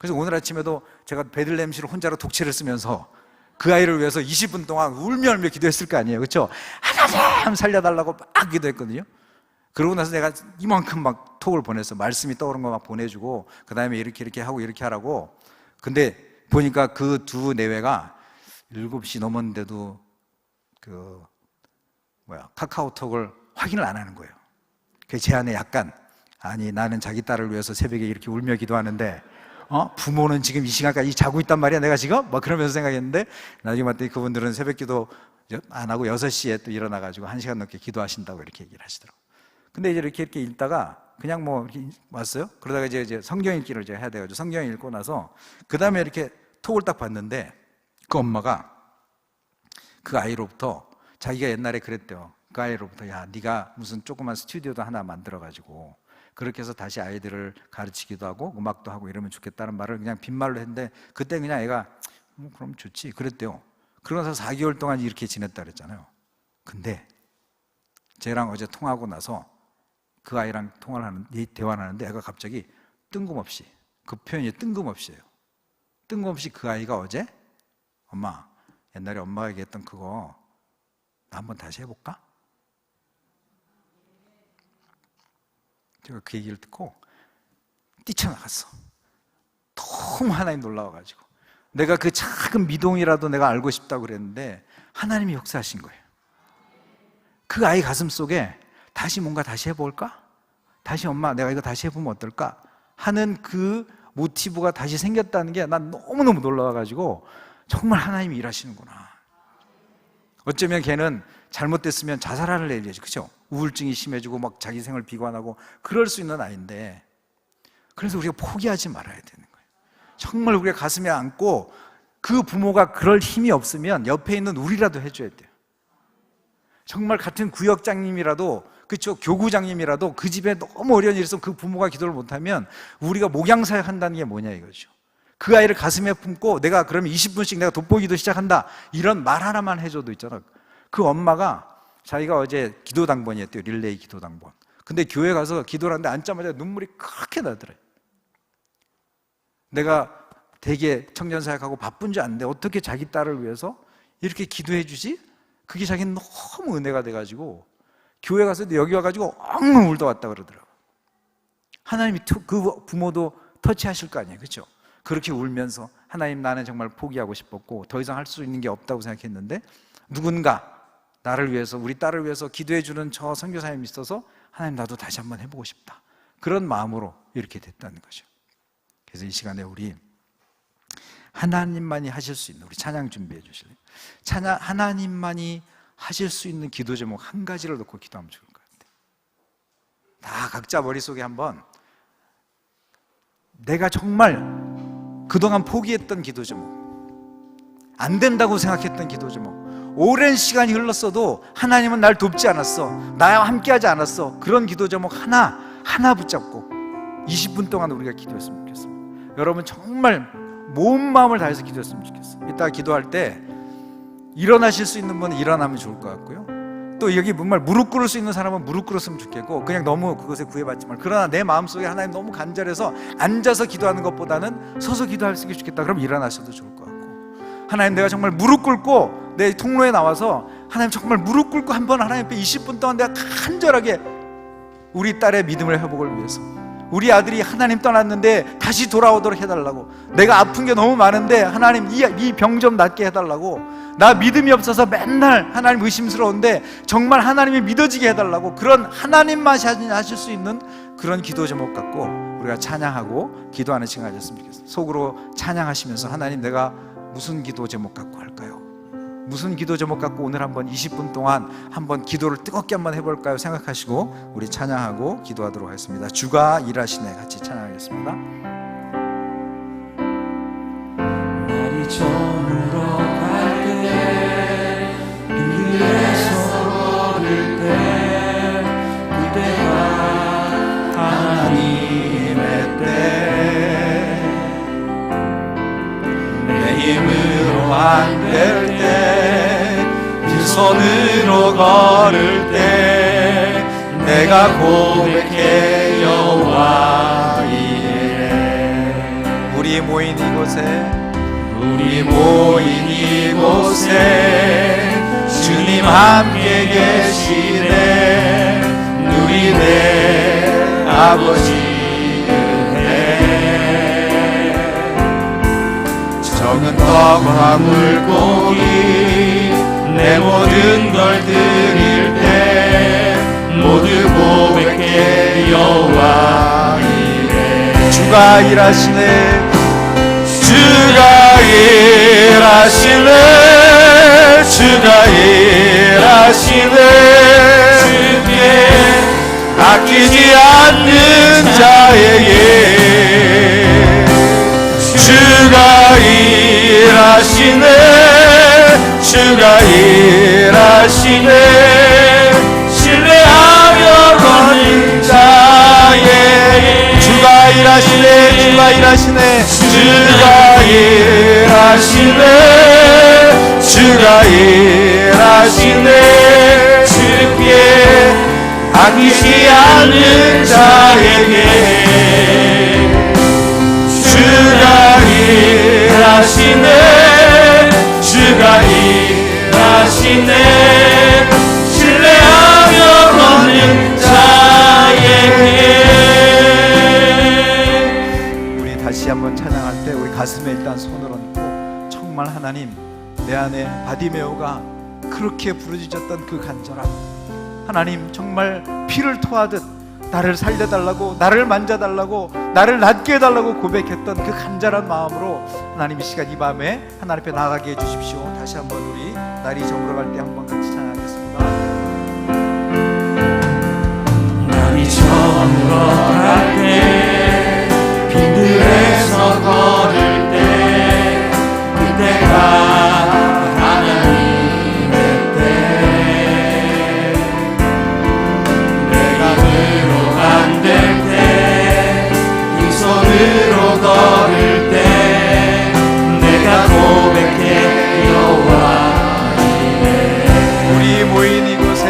그래서 오늘 아침에도 제가 베들레헴시를 혼자로 독채를 쓰면서 그 아이를 위해서 20분 동안 울며 기도했을 거 아니에요, 그렇죠? 하나님 살려달라고 막 기도했거든요. 그러고 나서 내가 이만큼 막 톡을 보냈어. 말씀이 떠오른 거 막 보내주고, 그 다음에 이렇게 하고 이렇게 하라고. 근데 보니까 그 두 내외가 7시 넘었는데도 카카오톡을 확인을 안 하는 거예요. 그 제 안에 약간, 아니 나는 자기 딸을 위해서 새벽에 이렇게 울며 기도하는데 부모는 지금 이 시간까지 자고 있단 말이야 내가 지금? 막 그러면서 생각했는데, 나중에 봤더니 그분들은 새벽 기도 안 하고 6시에 또 일어나가지고 1시간 넘게 기도하신다고 이렇게 얘기를 하시더라고요. 근데 이제 이렇게 읽다가 그냥 뭐 이렇게 왔어요. 그러다가 이제 성경 읽기를 이제 해야 돼가지고 성경 읽고 나서 그 다음에 이렇게 톡을 딱 봤는데, 그 엄마가 그 아이로부터 자기가 옛날에 그랬대요. 그 아이로부터, 야 네가 무슨 조그만 스튜디오도 하나 만들어가지고 그렇게 해서 다시 아이들을 가르치기도 하고 음악도 하고 이러면 좋겠다는 말을 그냥 빈말로 했는데, 그때 그냥 애가 그럼 좋지 그랬대요. 그러고 나서 4개월 동안 이렇게 지냈다 그랬잖아요. 근데 쟤랑 어제 통화하고 나서 그 아이랑 대화를 하는데 애가 갑자기 뜬금없이, 그 표현이 뜬금없이예요. 뜬금없이 그 아이가 어제, 엄마 옛날에 엄마가 얘기했던 그거 나 한번 다시 해볼까? 제가 그 얘기를 듣고 뛰쳐나갔어. 너무 하나님 놀라워가지고, 내가 그 작은 미동이라도 내가 알고 싶다고 그랬는데 하나님이 역사하신 거예요. 그 아이 가슴 속에 다시 뭔가 다시 해볼까? 다시 엄마 내가 이거 다시 해보면 어떨까? 하는 그 모티브가 다시 생겼다는 게 난 너무너무 놀라워가지고, 정말 하나님이 일하시는구나. 어쩌면 걔는 잘못됐으면 자살할 애지, 그렇죠? 우울증이 심해지고 막 자기 생을 비관하고 그럴 수 있는 아이인데, 그래서 우리가 포기하지 말아야 되는 거예요. 정말 우리가 가슴에 안고, 그 부모가 그럴 힘이 없으면 옆에 있는 우리라도 해줘야 돼요. 정말 같은 구역장님이라도, 그렇죠, 교구장님이라도 그 집에 너무 어려운 일이 있으면 그 부모가 기도를 못하면 우리가 목양사역 한다는 게 뭐냐 이거죠. 그 아이를 가슴에 품고 내가 그러면 20분씩 내가 돋보기도 시작한다, 이런 말 하나만 해줘도 있잖아. 그 엄마가 자기가 어제 기도당번이었대요. 릴레이 기도당번. 근데 교회 가서 기도를 하는데 앉자마자 눈물이 그렇게 나더래요. 내가 되게 청년사역하고 바쁜 줄 아는데 어떻게 자기 딸을 위해서 이렇게 기도해 주지? 그게 자기는 너무 은혜가 돼가지고 교회 가서 여기 와가지고 엉엉 울다 왔다 그러더라고요. 하나님이 그 부모도 터치하실 거 아니에요, 그렇죠? 그렇게 울면서 하나님 나는 정말 포기하고 싶었고 더 이상 할 수 있는 게 없다고 생각했는데, 누군가 나를 위해서, 우리 딸을 위해서 기도해 주는 저 선교사님이 있어서 하나님 나도 다시 한번 해보고 싶다, 그런 마음으로 이렇게 됐다는 거죠. 그래서 이 시간에 우리 하나님만이 하실 수 있는, 우리 찬양 준비해 주실래요? 찬양, 하나님만이 하실 수 있는 기도 제목 한 가지를 놓고 기도하면 좋을 것 같아요. 다 각자 머릿속에 한번 내가 정말 그동안 포기했던 기도 제목, 안 된다고 생각했던 기도 제목, 오랜 시간이 흘렀어도 하나님은 날 돕지 않았어, 나와 함께하지 않았어, 그런 기도 제목 하나 붙잡고 20분 동안 우리가 기도했으면 좋겠습니다. 여러분 정말 온 마음을 다해서 기도했으면 좋겠어요. 이따가 기도할 때 일어나실 수 있는 분은 일어나면 좋을 것 같고요, 또 여기 정말 무릎 꿇을 수 있는 사람은 무릎 꿇었으면 좋겠고, 그냥 너무 그것에 구애받지 말고, 그러나 내 마음속에 하나님 너무 간절해서 앉아서 기도하는 것보다는 서서 기도할 수 있게 좋겠다, 그럼 일어나셔도 좋을 것 같고, 하나님 내가 정말 무릎 꿇고 내 통로에 나와서 하나님 정말 무릎 꿇고 한번 하나님 앞에 20분 동안 내가 간절하게 우리 딸의 믿음의 회복을 위해서, 우리 아들이 하나님 떠났는데 다시 돌아오도록 해달라고, 내가 아픈 게 너무 많은데 하나님 이 병 좀 낫게 해달라고, 나 믿음이 없어서 맨날 하나님 의심스러운데 정말 하나님이 믿어지게 해달라고, 그런 하나님만 하실 수 있는 그런 기도 제목 갖고 우리가 찬양하고 기도하는 시간 가졌으면 좋겠습니다. 속으로 찬양하시면서 하나님 내가 무슨 기도 제목 갖고 할까요? 무슨 기도 제목 갖고 오늘 한번 20분 동안 한번 기도를 뜨겁게 한번 해볼까요? 생각하시고 우리 찬양하고 기도하도록 하겠습니다. 주가 일하시네 같이 찬양하겠습니다. 날이 저물어 갈 때, 길에서 걸을 때, 그때가 하나님의 때, 내 힘으로 안 될 때, 빈손으로 걸을 때, 내가 고백해 여호와 이래. 우리 모인 이곳에 주님 함께 계시네. 누리네 아버지 적은 떡과 물고기 내 모든 걸 드릴 때 모두 고백해 여호와 이래. 주가 일하시네. 주가 일하시네. 주가 일하시네. 주께 아끼지 않는 자에게 주가 일하시네. 주가 일하시네. 신뢰하며 걷는 자에게 주가 일하시네. 주가 일하시네. 주가 일하시네. 주가 일하시네. 주께 아끼지 않는 자에게 주가 일하시네. 주가 일하시네. 신뢰하며 걷는 자에게. 우리 다시 한번 찬양할 때 우리 가슴에 일단 손을 얹고 정말 하나님, 내 안에 바디메오가 그렇게 부르짖었던 그 간절함, 하나님 정말 피를 토하듯 나를 살려달라고, 나를 만져달라고, 나를 낫게 해달라고 고백했던 그 간절한 마음으로 하나님 이 시간 이 밤에 하나님 앞에 나가게 해주십시오. 다시 한번 우리 날이 저물어갈 때 한번 같이 찬양하겠습니다. 날이 저물어갈 때 빈들에서 걸을 때 그때가 하나님의 때 내가 으로 안 될 때 빈손으로 걸을 때 내가 고백해 여호와 이래. 우리 모인 이곳에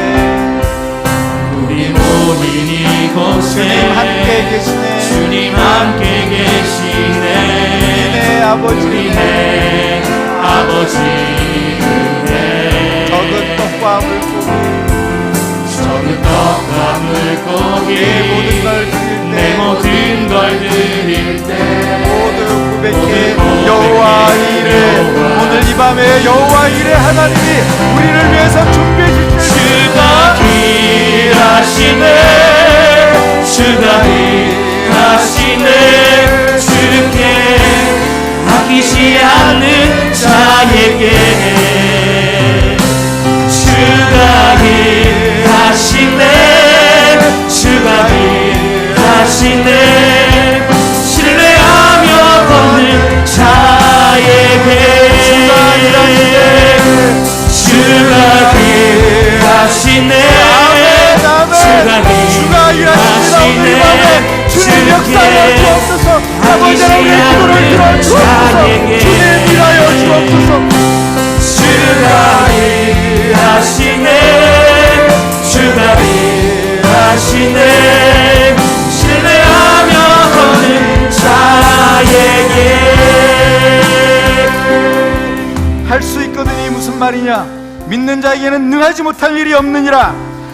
주님 함께 계시네. 주님 함께 계시네. 우리네 아버지 우리네 아버지 은혜. 적은 떡과 물고기 적은 떡과 물고기 내 모든 걸 드릴 때 모두 고백해 여호와 이래. 오늘 이 밤에 여호와 이래 하나님이 우리를 위해서 준비해 주실 주가 일하시네. 주가 일하시네. 주께 아끼지 않는 자에게 주가 일하시네. 주가 일하시네. 신뢰하며 걷는 자에게 주가 일하시네. 주가 일하시네. 주가 일하십니다. 오늘 이 밤에 주님 역사하여 주옵소서. 아버지 하나님의 기도를 들어주옵소서. 주님 일하여 주옵소서. 주가 일하시네. 주가 일하시네. 신뢰하며 걷는 자에게. 할 수 있거든이 무슨 말이냐? 믿는 자에게는 능하지 못할 일이 없느니라.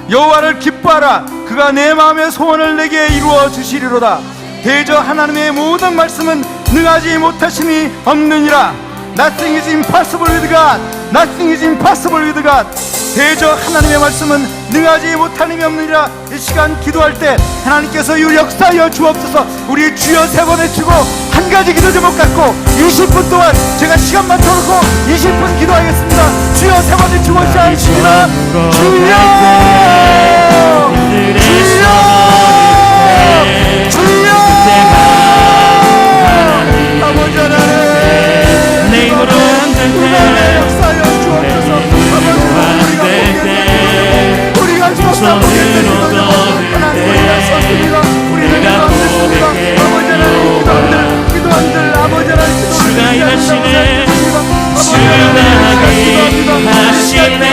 여호와를 기뻐하라. 그가 내 마음의 소원을 내게 이루어 주시리로다. 대저 하나님의 모든 말씀은 능하지 못하심이 없느니라. Nothing is impossible with God. Nothing is impossible with God. 대저 하나님의 말씀은 능하지 못하심이 없느니라. 이 시간 기도할 때 하나님께서 이 역사하여 주옵소서. 우리 주여 세 번 외치고 한 가지 기도 제목 갖고 20분 동안 제가 시간만 쳐놓고 20분 기도하겠습니다. 주여 세 번 외치고 시작하겠습니다. 주여, 주여, 주여. 아버지 하나님, 내 힘으로 안 될 때, 역사하여 주옵소서. 아버지 우리가 sos 보겠습니다. 하나님 우리가 섰습니다. 우리는 기도합니다. 아버지 하나님 기도한들 아버지 하나님 주가 일하시네. 주가 일하시네.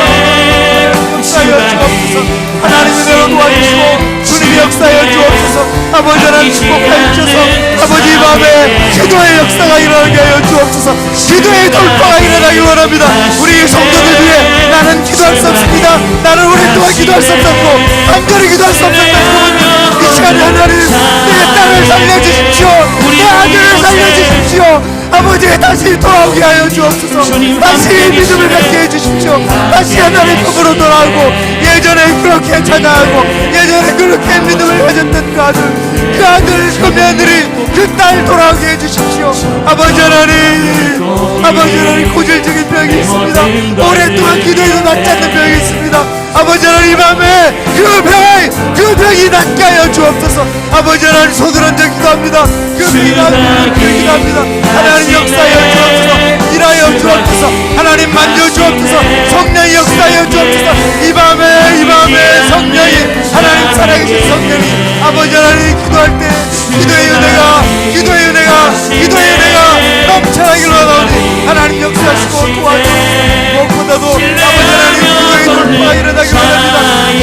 하나님이 내가 도와주시고 주님이 역사하여 주옵소서. 아버지 하나님 축복하여 주셔서 아버지 이 밤에 기도 기도의 역사가 일어나게 하여 주옵소서. 기도의 돌파가 일어나길 원합니다. 우리 성도들 위해 나는 기도할 수 없습니다. 나는 오랫동안 기도할 수 없었고 간절히 기도할 수 없었던 이 시간에 하나님 내 딸을 살려주십시오. 내 아들을 살려주십시오. 아버지 다시 돌아오게 하여 주옵소서. 다시 믿음을 갖게 해주십시오. 다시 하나님 품으로 돌아오고 예전에 그렇게 찬양하고 예전에 그렇게 믿음을 가졌던 그 아들 그 며느리 그 딸 돌아오게 해주십시오. 아버지 하나님 고질적인 병이 있습니다. 오랫동안 기도해도 낫지 않는 병이 있습니다. 아버지 하나님 이 밤에 그 병이 낫게 하여 주옵소서. 아버지 하나님 손을 얹어 기도합니다. 그 병이 낫게 기도합니다. 하나님 역사하여 주옵소서. 일하여 주옵소서. 하나님 만져 주옵소서. 성령이 역사하여 주옵소서. 이 밤에 성령이 하나님 살아계신 성령이 아버지 하나님 기도할 때 기도의 은혜가 넘쳐나길 원하오니 하나님 역사하시고 도와주옵소서. 무엇보다도 아버지 하나님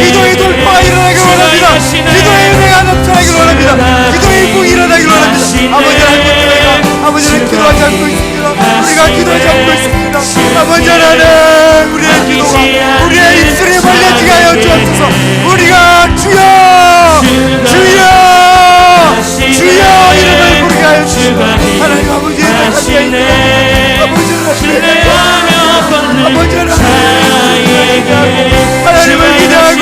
기도의 돌파가 일어나길 원합니다. 기도의 은혜가 넘쳐나길 원합니다. 기도의 부이 일어나길 원합니다. 아버지 하나님 기도하지 않고 있습니다. 우리가 기도하지 않고 있습니다. 아버지 하나님 우리의 입술이 벌려지게 하여 주옵소서. 우리가 주여 이름을 부르게 하여 주시고 하나님 아버지의 하나님을 기대하고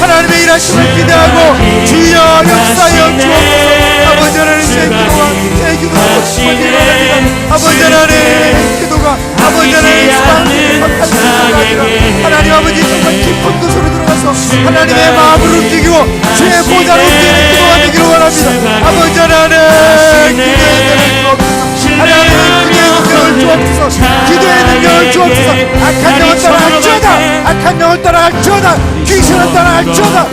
하나님의 일하심을 기대하고 주여 역사하여 주옵소서. 아버지 하나님 제 기도가 아버지 하나님 기도가 아버지 하나님 하나님 아버지 정말 깊은 곳으로 들어가서 하나님의 마음을 움직이고 주의 보좌를 움직이는 기도가 되기를 원합니다. 아버지 하나님 기도의 능력을 주옵소서. 악한 영을 따라갈지어다. 귀신을 따라갈지어다.